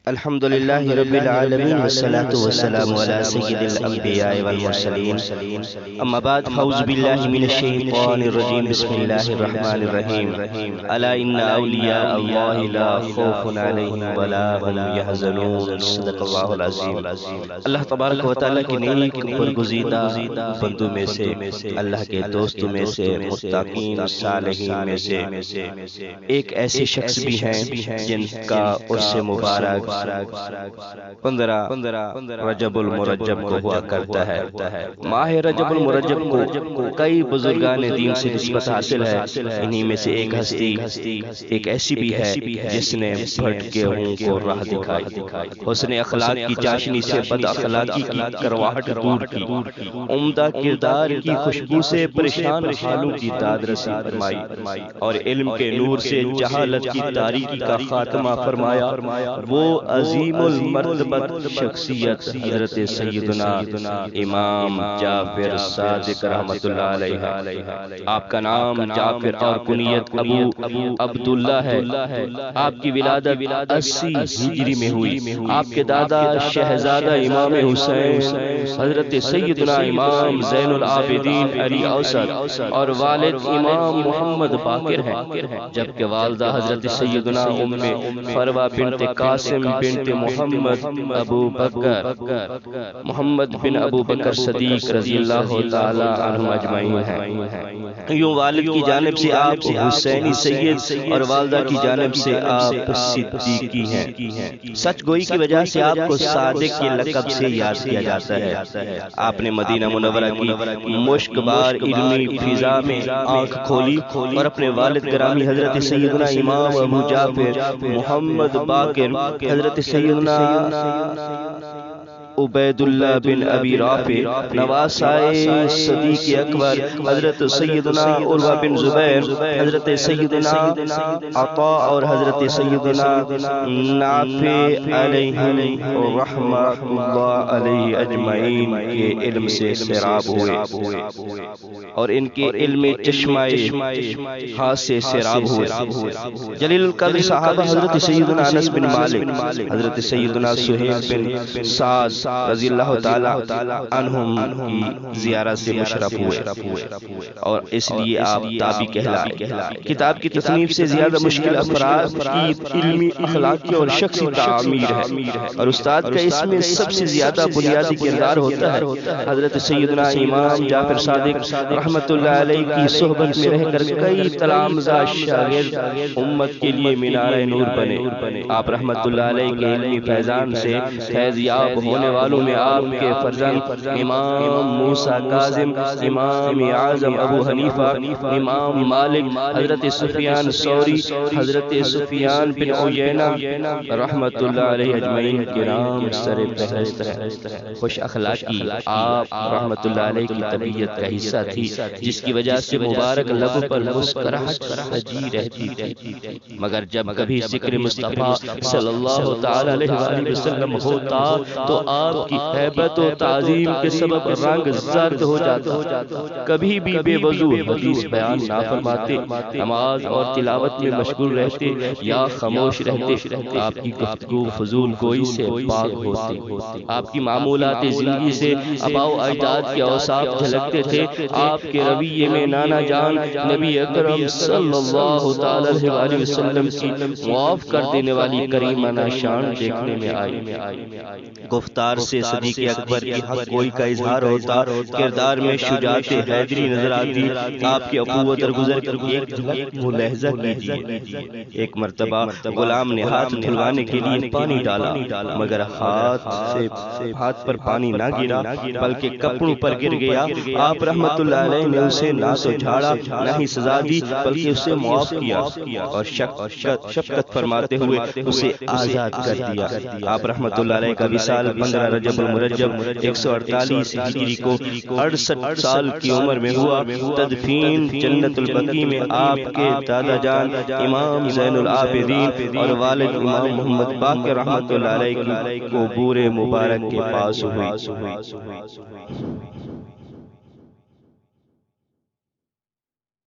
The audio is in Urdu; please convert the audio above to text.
الحمد لله رب العالمين والصلاة والسلام على سيد الأنبياء والمرسلين أما بعد فأعوذ بالله من الشيطان الرجيم بسم الله الرحمن الرحيم ألا إن أولياء الله لا خوف عليهم ولا هم يحزنون صدق الله العظيم۔ اللہ تبارک و تعالیٰ کی نیک برگزیدہ بندوں میں سے، اللہ کے دوستوں میں سے، متقین صالحین میں سے ایک ایسے شخص بھی ہیں جن کا عرس مبارک 15 رجب المرجب کو ہوا کرتا ہے۔ ماہ رجب المرجب کو کئی بزرگان دین سے نسبت حاصل ہے۔ انہی میں سے ایک ہستی ایک ایسی بھی ہے جس نے بھٹکے ہوں کو راہ دکھائی، حسن اخلاق کی چاشنی سے بد اخلاقی کی کرواہٹ دور کی، عمدہ کردار کی خوشبو سے پریشان حالوں کی داد رسی فرمائی، اور علم کے نور سے جہالت کی تاریکی کا خاتمہ فرمایا۔ وہ عظیم المرتبت شخصیت حضرت سیدنا امام جعفر صادق رحمت اللہ علیہ، آپ کا نام جعفر اور کنیت ابو عبداللہ ہے۔ آپ کی ولادت 80 ہجری میں ہوئی۔ آپ کے دادا شہزادہ امام حسین حضرت سیدنا امام زین العابدین علی اوسط اور والد امام محمد باقر ہیں، جبکہ والدہ حضرت سیدنا ام فروہ بنت قاسم بنت محمد بن ابو بکر صدیق رضی اللہ تعالی عنہ اجمعین ہیں۔ یوں والد کی جانب سے آپ حسینی سید اور والدہ کی جانب سے آپ صدیقی ہیں۔ سچ گوئی کی وجہ سے آپ کو صادق کے لقب سے یاد کیا جاتا ہے۔ آپ نے مدینہ منورہ کی مشکبار علمی فضا میں آنکھ کھولی اور اپنے والد گرامی حضرت سیدنا امام ابو جعفر محمد باقر، حضرت سیدنا عبید اللہ بن ابی رافع، نواسائے صدیق اکبر حضرت سیدنا عروہ بن زبیر، حضرت سیدنا عطا اور حضرت سیدنا نافع علیہ رحمہ اللہ علیہ اجمعین کے علم سے سیراب ہوئے اور ان کے علم چشمہ ہاتھ سے سیراب ہوئے۔ جلیل القدر صحابہ حضرت سیدنا انس بن مالک، حضرت سیدنا سہیل بن سعد رضی اللہ تعالی عنہم کی زیارت سے مشرف ہوئے اور اس لیے آپ تابعی کہلائے۔ کتاب کی تصنیف سے زیادہ مشکل افراد کی علمی، اخلاقی اور شخصی تعمیر ہے، اور استاد کا اس میں سب سے زیادہ بنیادی کردار ہوتا ہے۔ حضرت سیدنا امام جعفر صادق رحمت اللہ علیہ کی صحبت میں رہ کر کئی تلامذہ شاگرد امت کے لیے مینار نور بنے۔ آپ رحمت اللہ علیہ کے علمی فیضان سے فیض یاب ہونے والوں میں آپ کے فرزند امام موسیٰ کاظم، امام اعظم ابو حنیفہ، امام مالک، حضرت سفیان ثوری، حضرت سفیان بن عیینہ رحمت اللہ علیہ اجمعین کے نام سر فہرست ہے۔ خوش اخلاقی آپ رحمت اللہ علیہ کی طبیعت کا حصہ تھی، جس کی وجہ سے مبارک لب پر مسکراہٹ سجی رہتی تھی، مگر جب کبھی ذکر مصطفیٰ صلی اللہ تعالی علیہ وآلہ وسلم ہوتا تو آپ کی ہیبت و تعظیم کے سبب رنگ زرد ہو جاتا۔ کبھی بھی بے وضو حدیث بیان نہ فرماتے، نماز اور تلاوت میں مشغول رہتے یا خاموش رہتے۔ آپ کی گفتگو فضول گوئی سے پاک ہوتی۔ آپ کی معمولات زندگی سے آباء و اجداد کے اوصاف جھلکتے تھے۔ آپ کے رویے میں نانا جان نبی اکرم صلی اللہ تعالی علیہ وآلہ وسلم کی معاف کر دینے والی کریمانہ شان دیکھنے میں آئی۔ گفتار سے صدیق اکبر کی حق گوئی کا اظہار ہوتا، کردار میں شجاعت حیدری نظر آتی۔ آپ کی اخوت اور گزر کر ایک جھلک ملاحظہ کیجیے۔ ایک مرتبہ غلام نے ہاتھ دھلوانے کے لیے پانی ڈالا، مگر ہاتھ پر پانی نہ گرا بلکہ کپڑوں پر گر گیا۔ آپ رحمت اللہ علیہ نے اسے نہ تو جھاڑا نہ ہی سزا دی بلکہ اسے معاف کیا اور شفقت فرماتے ہوئے اسے آزاد کر دیا۔ آپ رحمت اللہ علیہ کا وصال 15 رجب المرجب 148 ہجری کو 68 سال کی عمر میں ہوا۔ تدفین جنت البقیع میں آپ کے دادا جان امام زین العابدین اور والد امام محمد باقر رحمت اللہ علیہ کی قبور مبارک کے پاس ہوئی۔